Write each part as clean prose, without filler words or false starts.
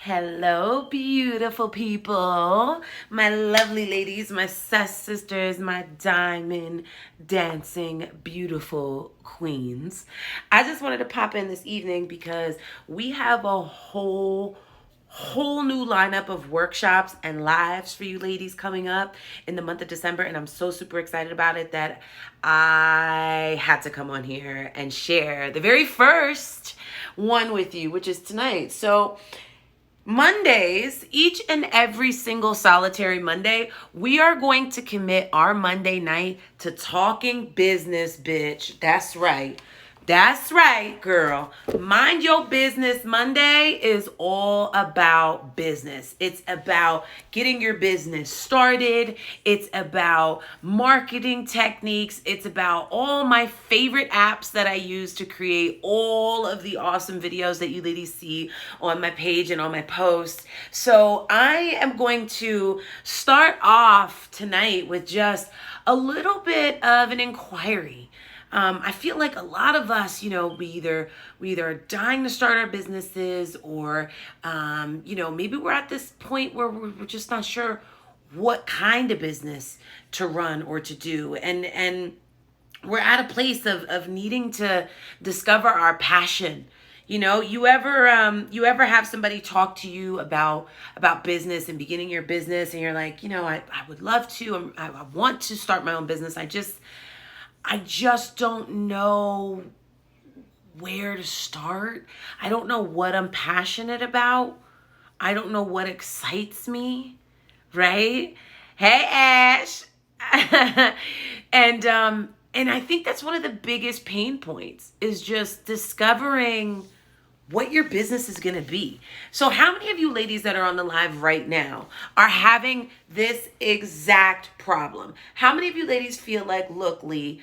Hello, beautiful people. My lovely ladies, my sisters, my diamond dancing beautiful queens. I just wanted to pop in this evening because we have a whole new lineup of workshops and lives for you ladies coming up in the month of December, and I'm so super excited about it that I had to come on here and share the very first one with you, which is tonight. So Mondays, each and every single solitary Monday, we are going to commit our Monday night to talking business, bitch. That's right. That's right, girl. Mind Your Business Monday is all about business. It's about getting your business started. It's about marketing techniques. It's about all my favorite apps that I use to create all of the awesome videos that you ladies see on my page and on my posts. So I am going to start off tonight with just a little bit of an inquiry. I feel like a lot of us, we either are dying to start our businesses, or maybe we're at this point where we're just not sure what kind of business to run or to do, and we're at a place of needing to discover our passion. You ever have somebody talk to you about business and beginning your business, and you're like, I would love to, I want to start my own business. I just don't know where to start. I don't know what I'm passionate about. I don't know what excites me, right? Hey, Ash. And I think that's one of the biggest pain points, is just discovering what your business is going to be. So how many of you ladies that are on the live right now are having this exact problem? How many of you ladies feel like, look, Lee,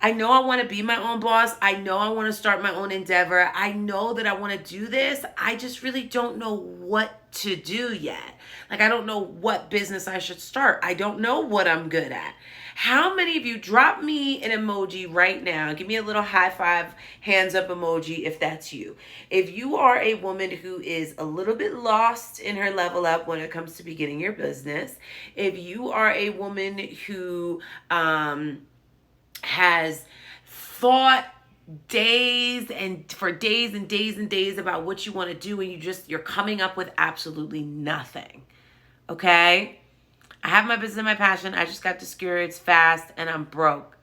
I know I want to be my own boss. I know I want to start my own endeavor. I know that I want to do this. I just really don't know what to do yet. Like, I don't know what business I should start. I don't know what I'm good at. How many of you, drop me an emoji right now? Give me a little high five, hands up emoji if that's you. If you are a woman who is a little bit lost in her level up when it comes to beginning your business, if you are a woman who has thought days and for days and days and days about what you want to do, and you're coming up with absolutely nothing. Okay? I have my business and my passion. I just got discouraged fast and I'm broke.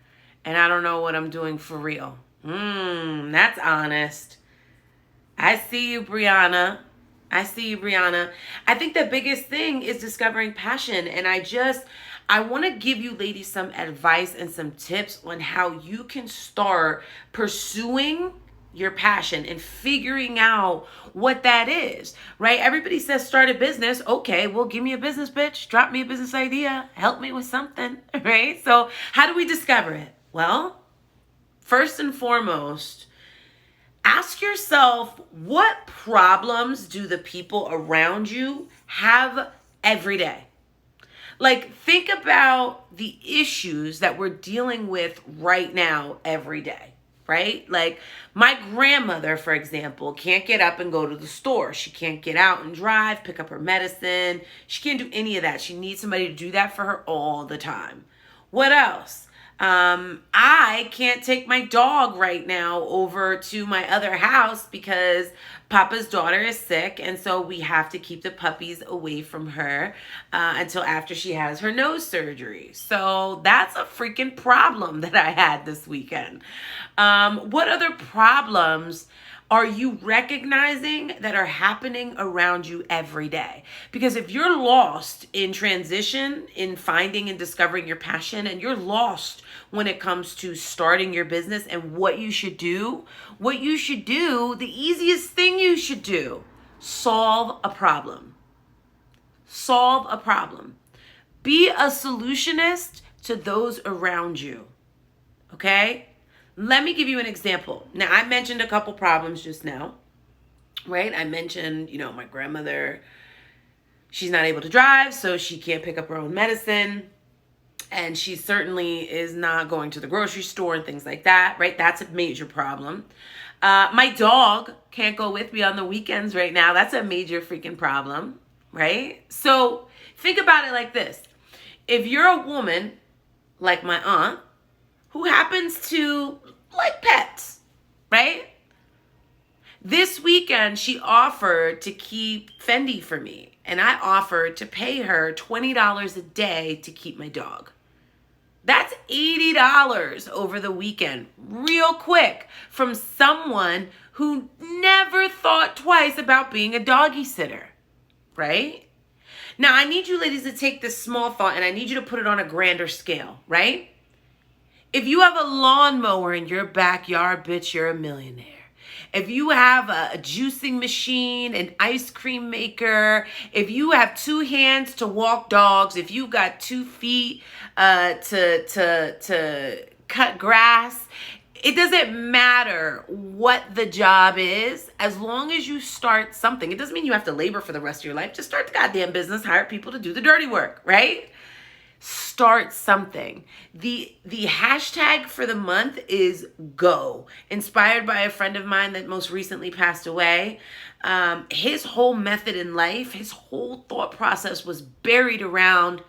And I don't know what I'm doing for real. That's honest. I see you, Brianna. I see you, Brianna. I think the biggest thing is discovering passion. And I want to give you ladies some advice and some tips on how you can start pursuing your passion and figuring out what that is, right? Everybody says start a business. Okay, well, give me a business, bitch. Drop me a business idea. Help me with something, right? So how do we discover it? Well, first and foremost, ask yourself, what problems do the people around you have every day? Like, think about the issues that we're dealing with right now every day, right? Like, my grandmother, for example, can't get up and go to the store. She can't get out and drive, pick up her medicine. She can't do any of that. She needs somebody to do that for her all the time. What else? I can't take my dog right now over to my other house because Papa's daughter is sick, and so we have to keep the puppies away from her until after she has her nose surgery. So that's a freaking problem that I had this weekend. What other problems are you recognizing that are happening around you every day? Because if you're lost in transition, in finding and discovering your passion, and you're lost when it comes to starting your business and what you should do, the easiest thing you should do, solve a problem. Solve a problem. Be a solutionist to those around you. Okay? Let me give you an example. Now, I mentioned a couple problems just now, right? I mentioned, my grandmother, she's not able to drive, so she can't pick up her own medicine. And she certainly is not going to the grocery store and things like that, right? That's a major problem. My dog can't go with me on the weekends right now. That's a major freaking problem, right? So think about it like this. If you're a woman like my aunt who happens to like pets, right? This weekend, she offered to keep Fendi for me, and I offered to pay her $20 a day to keep my dog. That's $80 over the weekend, real quick, from someone who never thought twice about being a doggy sitter, right? Now, I need you ladies to take this small thought and I need you to put it on a grander scale, right? If you have a lawnmower in your backyard, bitch, you're a millionaire. If you have a juicing machine, an ice cream maker, if you have 2 hands to walk dogs, if you got 2 feet to cut grass, it doesn't matter what the job is, as long as you start something. It doesn't mean you have to labor for the rest of your life. Just start the goddamn business, hire people to do the dirty work, right? Start something. The hashtag for the month is GO. Inspired by a friend of mine that most recently passed away. His whole method in life, his whole thought process was buried around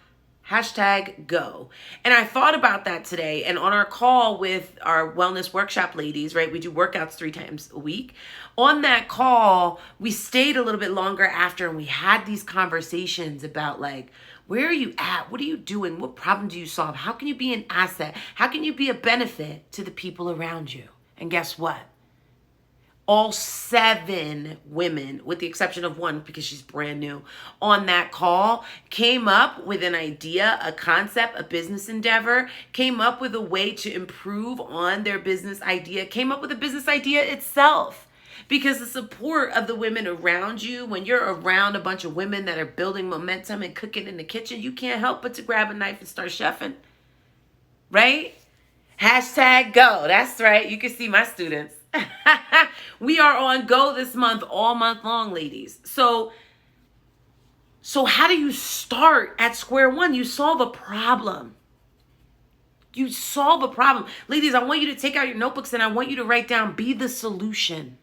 hashtag GO. And I thought about that today. And on our call with our wellness workshop ladies, right? We do workouts 3 times a week. On that call, we stayed a little bit longer after and we had these conversations about like, where are you at? What are you doing? What problem do you solve? How can you be an asset? How can you be a benefit to the people around you? And guess what? All 7 women, with the exception of one because she's brand new, on that call came up with an idea, a concept, a business endeavor, came up with a way to improve on their business idea, came up with a business idea itself. Because the support of the women around you, when you're around a bunch of women that are building momentum and cooking in the kitchen, you can't help but to grab a knife and start chefing, right? Hashtag GO. That's right. You can see my students. We are on GO this month, all month long, ladies. So how do you start at square one? You solve a problem. You solve a problem. Ladies, I want you to take out your notebooks and I want you to write down, be the solution.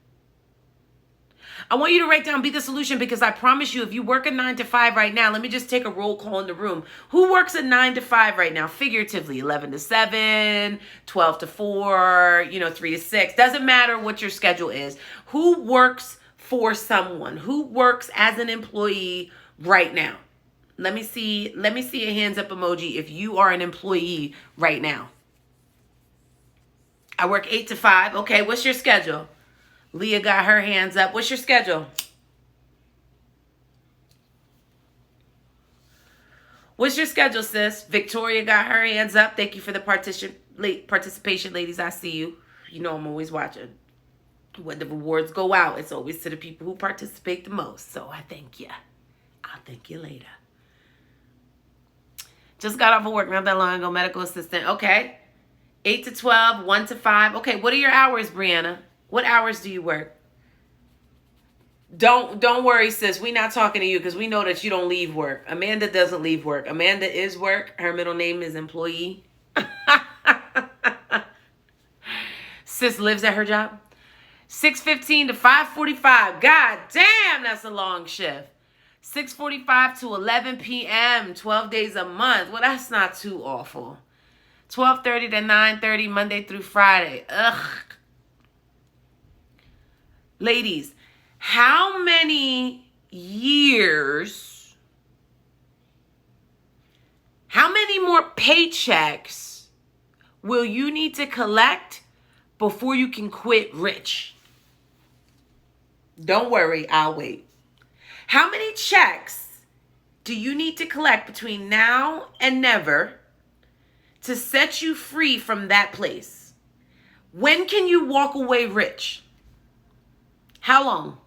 I want you to write down, be the solution, because I promise you, if you work a 9 to 5 right now, let me just take a roll call in the room. Who works a 9 to 5 right now? Figuratively, 11 to 7, 12 to 4, 3 to 6. Doesn't matter what your schedule is. Who works for someone? Who works as an employee right now? Let me see a hands up emoji if you are an employee right now. I work 8 to 5. Okay, what's your schedule? Leah got her hands up. What's your schedule? What's your schedule, sis? Victoria got her hands up. Thank you for the participation, ladies. I see you. You know I'm always watching. When the rewards go out, it's always to the people who participate the most. So I thank you. I'll thank you later. Just got off of work not that long ago. Medical assistant. Okay. 8 to 12, 1 to 5. Okay, what are your hours, Brianna? What hours do you work? Don't worry, sis. We're not talking to you because we know that you don't leave work. Amanda doesn't leave work. Amanda is work. Her middle name is employee. Sis lives at her job. 6:15 to 5:45. God damn, that's a long shift. 6:45 to 11 p.m. 12 days a month. Well, that's not too awful. 12:30 to 9:30 Monday through Friday. Ugh. Ladies, how many years, how many more paychecks will you need to collect before you can quit rich? Don't worry, I'll wait. How many checks do you need to collect between now and never to set you free from that place? When can you walk away rich? How long?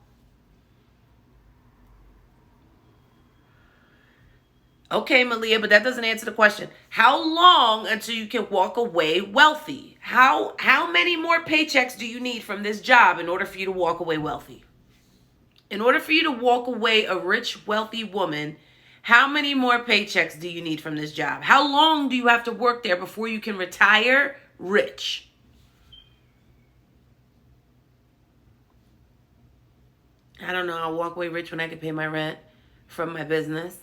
Okay, Malia, but that doesn't answer the question. How long until you can walk away wealthy? How many more paychecks do you need from this job in order for you to walk away wealthy? In order for you to walk away a rich, wealthy woman, how many more paychecks do you need from this job? How long do you have to work there before you can retire rich? I don't know. I'll walk away rich when I can pay my rent from my business.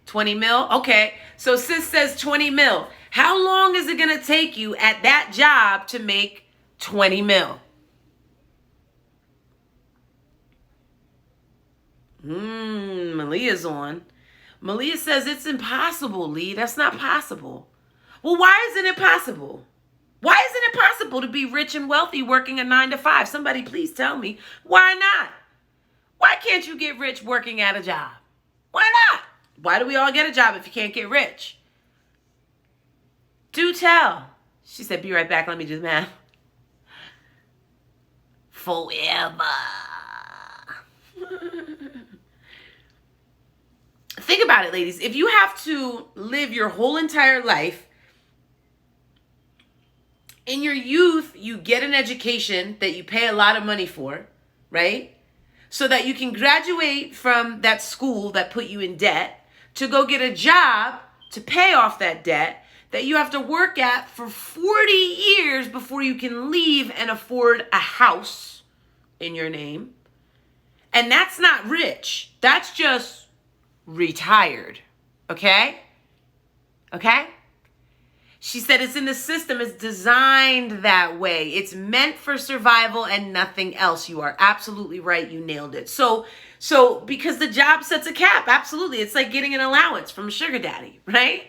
20 mil? Okay. So sis says 20 mil. How long is it going to take you at that job to make 20 mil? Malia's on. Malia says it's impossible, Lee. That's not possible. Well, why isn't it possible? Why isn't it possible to be rich and wealthy working a 9 to 5? Somebody please tell me. Why not? Why can't you get rich working at a job? Why not? Why do we all get a job if you can't get rich? Do tell. She said, be right back. Let me do the math. Forever. Think about it, ladies. If you have to live your whole entire life, in your youth, you get an education that you pay a lot of money for, right? So that you can graduate from that school that put you in debt to go get a job to pay off that debt that you have to work at for 40 years before you can leave and afford a house in your name. And that's not rich. That's just retired. Okay? Okay? She said it's in the system. It's designed that way. It's meant for survival and nothing else. You are absolutely right. You nailed it. So because the job sets a cap, absolutely. It's like getting an allowance from a sugar daddy, right?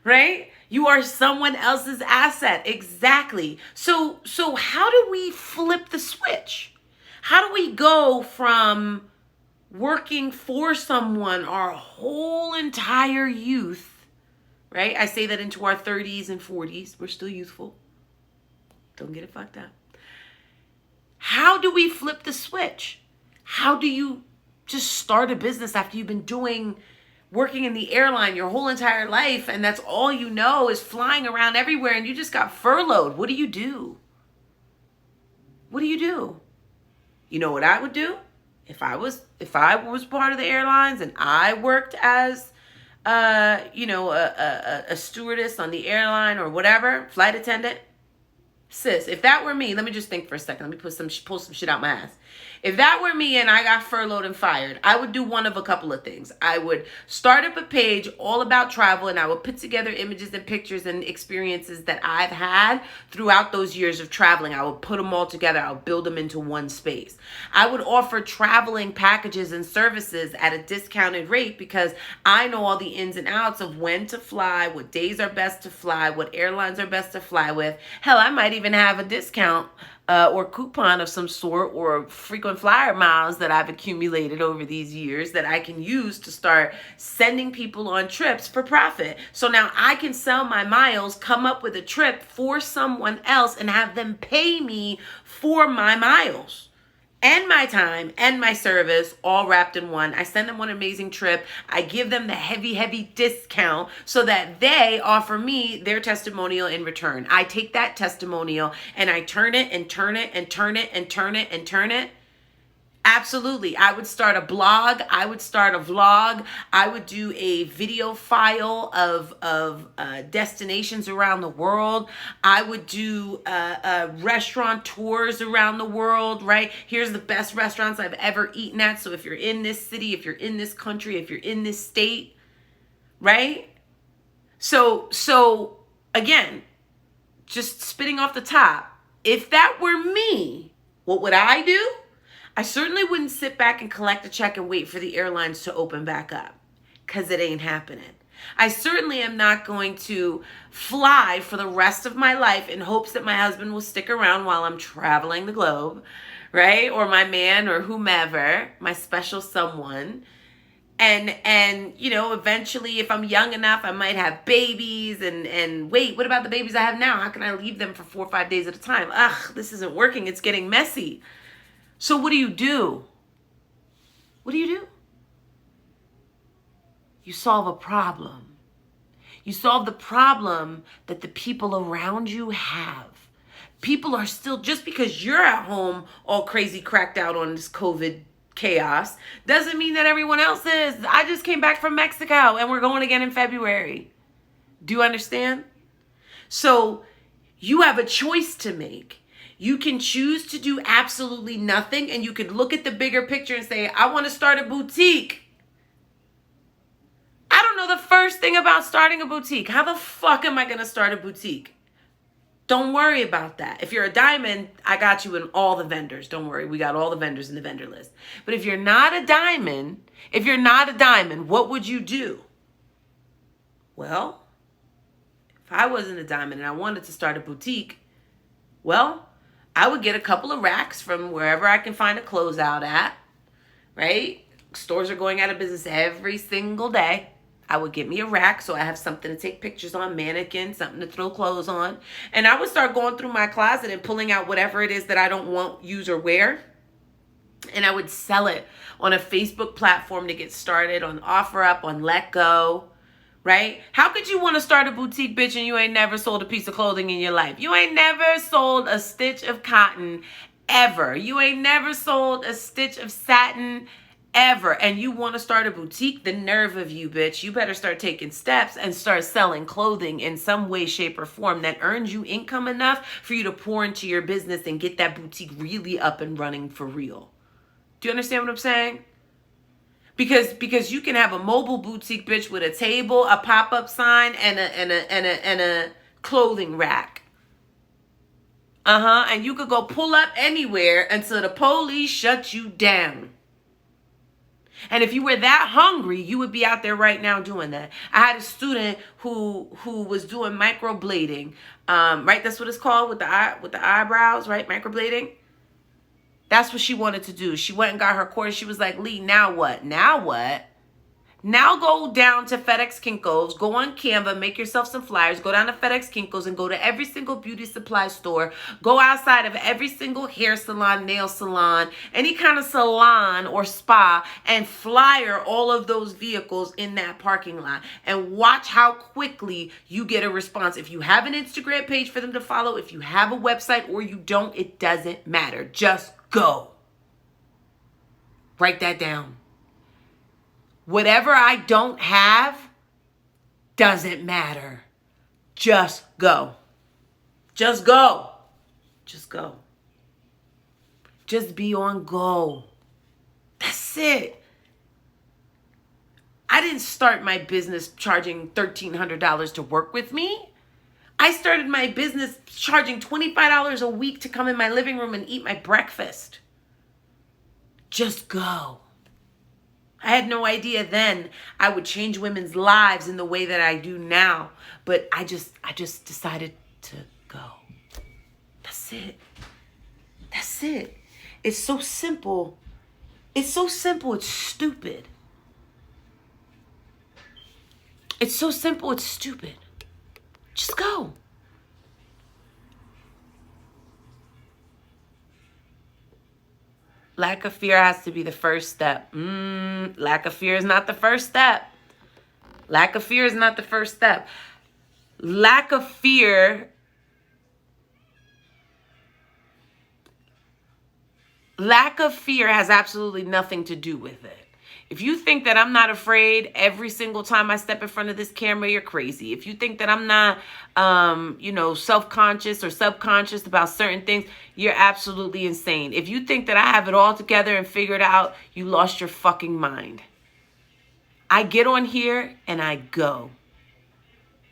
Right? You are someone else's asset. Exactly. So how do we flip the switch? How do we go from working for someone our whole entire youth, right? I say that into our 30s and 40s. We're still youthful. Don't get it fucked up. How do we flip the switch? How do you just start a business after you've been working in the airline your whole entire life, and that's all you know is flying around everywhere, and you just got furloughed? What do you do? What do you do? You know what I would do? If I was part of the airlines and I worked as a stewardess on the airline or whatever, flight attendant. Sis, if that were me, let me just think for a second. Let me pull some shit out my ass. If that were me and I got furloughed and fired, I would do one of a couple of things. I would start up a page all about travel, and I would put together images and pictures and experiences that I've had throughout those years of traveling. I would put them all together. I would build them into one space. I would offer traveling packages and services at a discounted rate because I know all the ins and outs of when to fly, what days are best to fly, what airlines are best to fly with. Hell, I might even have a discount or coupon of some sort, or frequent flyer miles that I've accumulated over these years that I can use to start sending people on trips for profit. So now I can sell my miles, come up with a trip for someone else, and have them pay me for my miles and my time and my service all wrapped in one. I send them one amazing trip. I give them the heavy discount so that they offer me their testimonial in return. I take that testimonial and I turn it and turn it and turn it and turn it and turn it. Absolutely. I would start a blog. I would start a vlog. I would do a video file of destinations around the world. I would do restaurant tours around the world, right? Here's the best restaurants I've ever eaten at. So if you're in this city, if you're in this country, if you're in this state, right? So again, just spitting off the top, if that were me, what would I do? I certainly wouldn't sit back and collect a check and wait for the airlines to open back up, because it ain't happening. I certainly am not going to fly for the rest of my life in hopes that my husband will stick around while I'm traveling the globe, right? Or my man or whomever, my special someone. And eventually, if I'm young enough, I might have babies and wait, what about the babies I have now? How can I leave them for 4 or 5 days at a time? This isn't working. It's getting messy. So what do you do? What do? You solve a problem. You solve the problem that the people around you have. People are still, just because you're at home all crazy cracked out on this COVID chaos, doesn't mean that everyone else is. I just came back from Mexico and we're going again in February. Do you understand? So you have a choice to make. You can choose to do absolutely nothing, and you could look at the bigger picture and say, I want to start a boutique. I don't know the first thing about starting a boutique. How the fuck am I going to start a boutique? Don't worry about that. If you're a diamond, I got you in all the vendors. Don't worry. We got all the vendors in the vendor list. But if you're not a diamond, what would you do? Well, if I wasn't a diamond and I wanted to start a boutique, well, I would get a couple of racks from wherever I can find a closeout at, right? Stores are going out of business every single day. I would get me a rack so I have something to take pictures on, mannequin, something to throw clothes on. And I would start going through my closet and pulling out whatever it is that I don't want, use, or wear. And I would sell it on a Facebook platform to get started, on OfferUp, on Letgo, right? How could you want to start a boutique, bitch, and you ain't never sold a piece of clothing in your life? You ain't never sold a stitch of cotton ever. You ain't never sold a stitch of satin ever. And you want to start a boutique? The nerve of you, bitch. You better start taking steps and start selling clothing in some way, shape, or form that earns you income enough for you to pour into your business and get that boutique really up and running for real. Do you understand what I'm saying? Because you can have a mobile boutique, bitch, with a table, a pop-up sign, and a clothing rack. And you could go pull up anywhere until the police shut you down. And if you were that hungry, you would be out there right now doing that. I had a student who was doing microblading, right? That's what it's called with the eyebrows, right? Microblading. That's what she wanted to do. She went and got her course. She was like, Lee, now what? Now what? Now go down to FedEx Kinko's, go on Canva, make yourself some flyers, go down to FedEx Kinko's and go to every single beauty supply store, go outside of every single hair salon, nail salon, any kind of salon or spa, and flyer all of those vehicles in that parking lot and watch how quickly you get a response. If you have an Instagram page for them to follow, if you have a website or you don't, it doesn't matter. Just go. Write that down. Whatever I don't have doesn't matter. Just go. Just go. Just go. Just be on go. That's it. I didn't start my business charging $1,300 to work with me. I started my business charging $25 a week to come in my living room and eat my breakfast. Just go. I had no idea then I would change women's lives in the way that I do now. But I just decided to go. That's it. That's it. It's so simple. It's so simple, it's stupid. It's so simple, it's stupid. Just go. Lack of fear has to be the first step. Lack of fear is not the first step. Lack of fear is not the first step. Lack of fear. Lack of fear has absolutely nothing to do with it. If you think that I'm not afraid every single time I step in front of this camera, you're crazy. If you think that I'm not, self-conscious or subconscious about certain things, you're absolutely insane. If you think that I have it all together and figured out, you lost your fucking mind. I get on here and I go.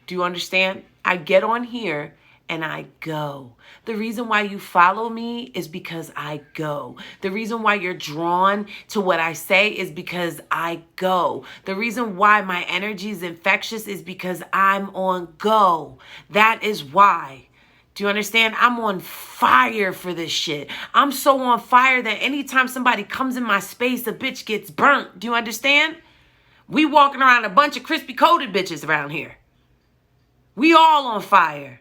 Do you understand? I get on here and I go. The reason why you follow me is because I go. The reason why you're drawn to what I say is because I go. The reason why my energy is infectious is because I'm on go. That is why. Do you understand? I'm on fire for this shit. I'm so on fire that anytime somebody comes in my space, a bitch gets burnt. Do you understand? We walking around a bunch of crispy coated bitches around here. We all on fire.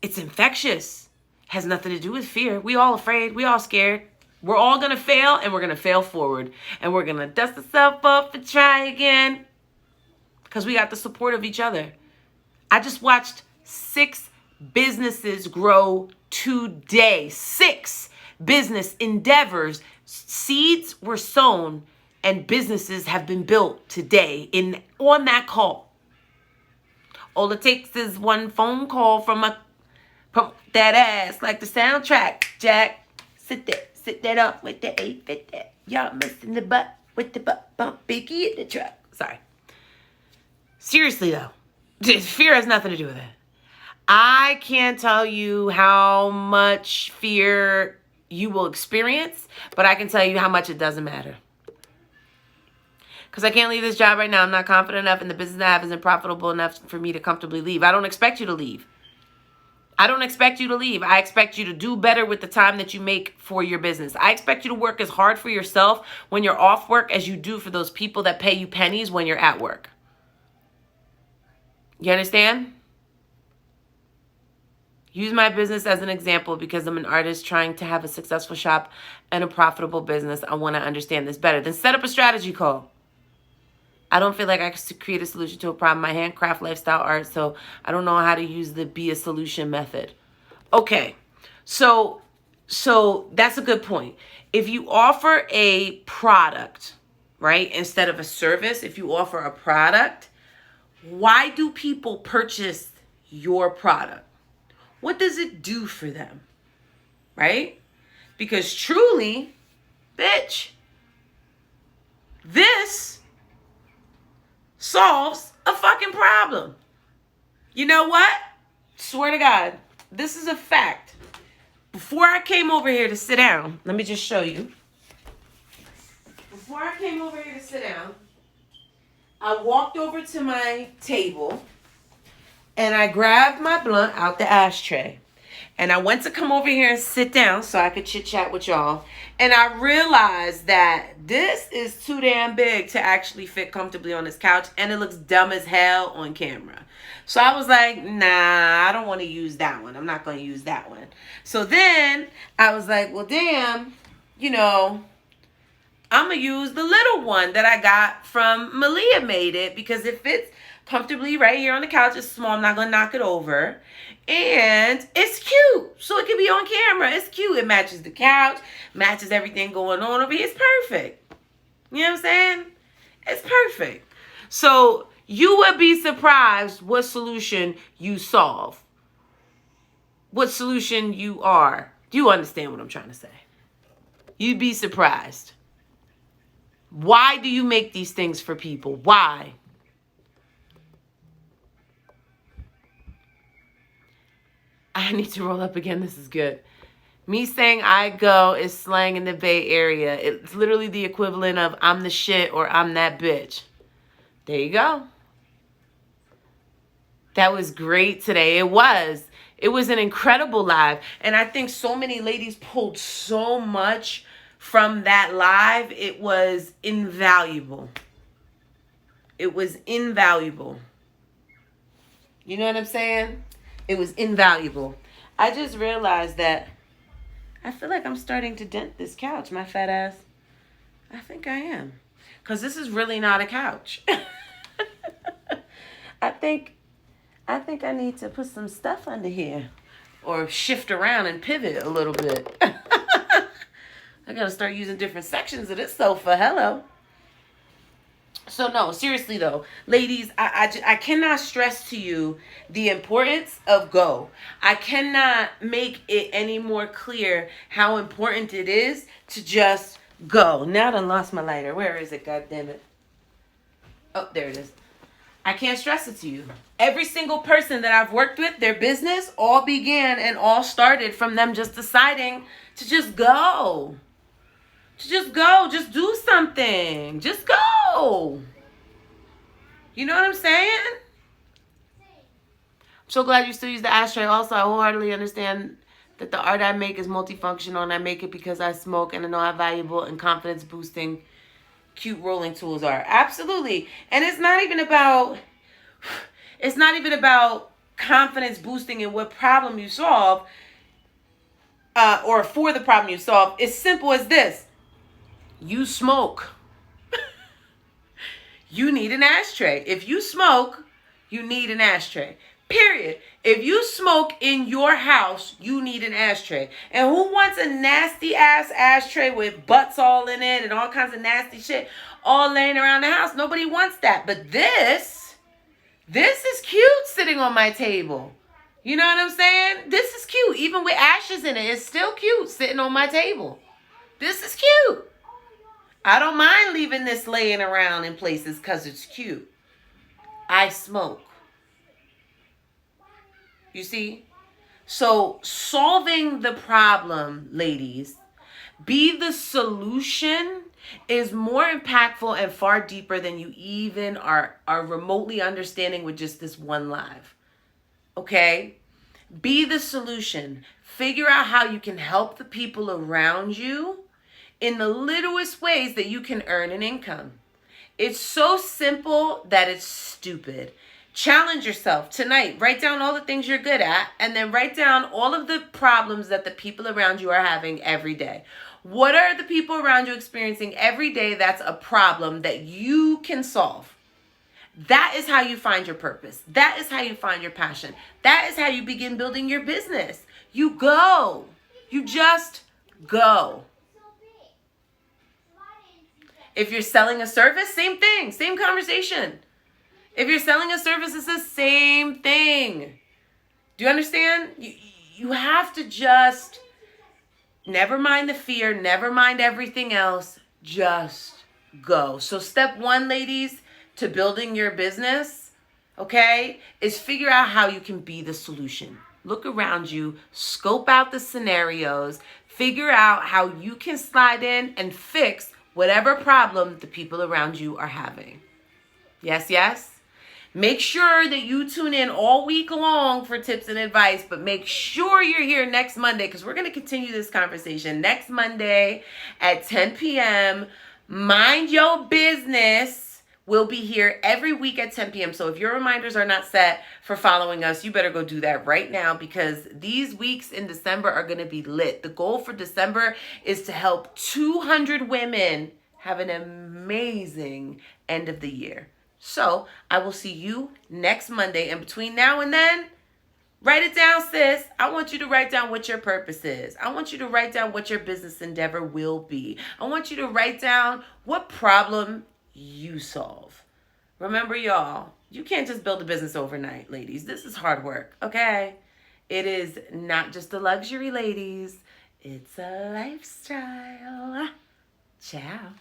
It's infectious. Has nothing to do with fear. We all afraid. We all scared. We're all going to fail and we're going to fail forward. And we're going to dust ourselves up and try again. Because we got the support of each other. I just watched 6 businesses grow today. 6 business endeavors. Seeds were sown and businesses have been built today on that call. All it takes is one phone call from a Pump that ass like the soundtrack, Jack. Sit that up with the 850. Y'all missing the butt with the butt bump. Biggie in the truck. Sorry. Seriously though, fear has nothing to do with it. I can't tell you how much fear you will experience, but I can tell you how much it doesn't matter. Because I can't leave this job right now. I'm not confident enough, and the business I have isn't profitable enough for me to comfortably leave. I don't expect you to leave. I don't expect you to leave. I expect you to do better with the time that you make for your business. I expect you to work as hard for yourself when you're off work as you do for those people that pay you pennies when you're at work. You understand? Use my business as an example because I'm an artist trying to have a successful shop and a profitable business. I want to understand this better. Then set up a strategy call. I don't feel like I can create a solution to a problem. My handcraft lifestyle art, so I don't know how to use the be a solution method. Okay, so that's a good point. If you offer a product, right, instead of a service, if you offer a product, why do people purchase your product? What does it do for them, right? Because truly, bitch, this solves a fucking problem. You know what? Swear to God, this is a fact. Before I came over here to sit down, let me just show you. Before I came over here to sit down, I walked over to my table and I grabbed my blunt out the ashtray. And I went to come over here and sit down so I could chit chat with y'all. And I realized that this is too damn big to actually fit comfortably on this couch. And it looks dumb as hell on camera. So I was like, nah, I don't want to use that one. I'm not going to use that one. So then I was like, well, damn, you know, I'm going to use the little one that I got from Malia Made It because it fits comfortably right here on the couch. It's small. I'm not going to knock it over. And it's cute. So it can be on camera. It's cute. It matches the couch, matches everything going on over here. It's perfect. You know what I'm saying? It's perfect. So you would be surprised what solution you solve. What solution you are. Do you understand what I'm trying to say? You'd be surprised. Why do you make these things for people? Why? I need to roll up again. This is good. Me saying I go is slang in the Bay Area. It's literally the equivalent of I'm the shit or I'm that bitch. There you go. That was great today. It was. It was an incredible live. And I think so many ladies pulled so much from that live. It was invaluable. It was invaluable. You know what I'm saying? It was invaluable. I just realized that I feel like I'm starting to dent this couch, my fat ass. I think I am. Because this is really not a couch. I think I need to put some stuff under here. Or shift around and pivot a little bit. I got to start using different sections of this sofa. Hello. So no, seriously though, ladies, I cannot stress to you the importance of go. I cannot make it any more clear how important it is to just go. Now I done lost my lighter. Where is it? God damn it. Oh, there it is. I can't stress it to you. Every single person that I've worked with, their business all began and all started from them just deciding to just go. Just go. Just do something. Just go. You know what I'm saying? I'm so glad you still use the ashtray. Also, I wholeheartedly understand that the art I make is multifunctional and I make it because I smoke and I know how valuable and confidence boosting cute rolling tools are. Absolutely. And it's not even about confidence boosting and what problem you solve or for the problem you solve. It's simple as this. You smoke. You need an ashtray. If you smoke, you need an ashtray. Period. If you smoke in your house, you need an ashtray. And who wants a nasty ass ashtray with butts all in it and all kinds of nasty shit all laying around the house? Nobody wants that. But this is cute sitting on my table. You know what I'm saying? This is cute. Even with ashes in it, it's still cute sitting on my table. This is cute. I don't mind leaving this laying around in places because it's cute. I smoke. You see? So solving the problem, ladies, be the solution is more impactful and far deeper than you even are remotely understanding with just this one live. Okay? Be the solution. Figure out how you can help the people around you in the littlest ways that you can earn an income. It's so simple that it's stupid. Challenge yourself tonight. Write down all the things you're good at, and then write down all of the problems that the people around you are having every day. What are the people around you experiencing every day that's a problem that you can solve? That is how you find your purpose. That is how you find your passion. That is how you begin building your business. You go. You just go. If you're selling a service, same thing, same conversation. If you're selling a service, it's the same thing. Do you understand? You have to just, never mind the fear, never mind everything else, just go. So step one, ladies, to building your business, okay, is figure out how you can be the solution. Look around you, scope out the scenarios, figure out how you can slide in and fix whatever problem the people around you are having. Yes, yes? Make sure that you tune in all week long for tips and advice, but make sure you're here next Monday because we're going to continue this conversation next Monday at 10 p.m. Mind Your Business will be here every week at 10 p.m. So if your reminders are not set for following us, you better go do that right now because these weeks in December are going to be lit. The goal for December is to help 200 women have an amazing end of the year. So I will see you next Monday. And between now and then, write it down, sis. I want you to write down what your purpose is. I want you to write down what your business endeavor will be. I want you to write down what problem you solve. Remember, y'all, you can't just build a business overnight, ladies. This is hard work, okay? It is not just a luxury, ladies. It's a lifestyle. Ciao.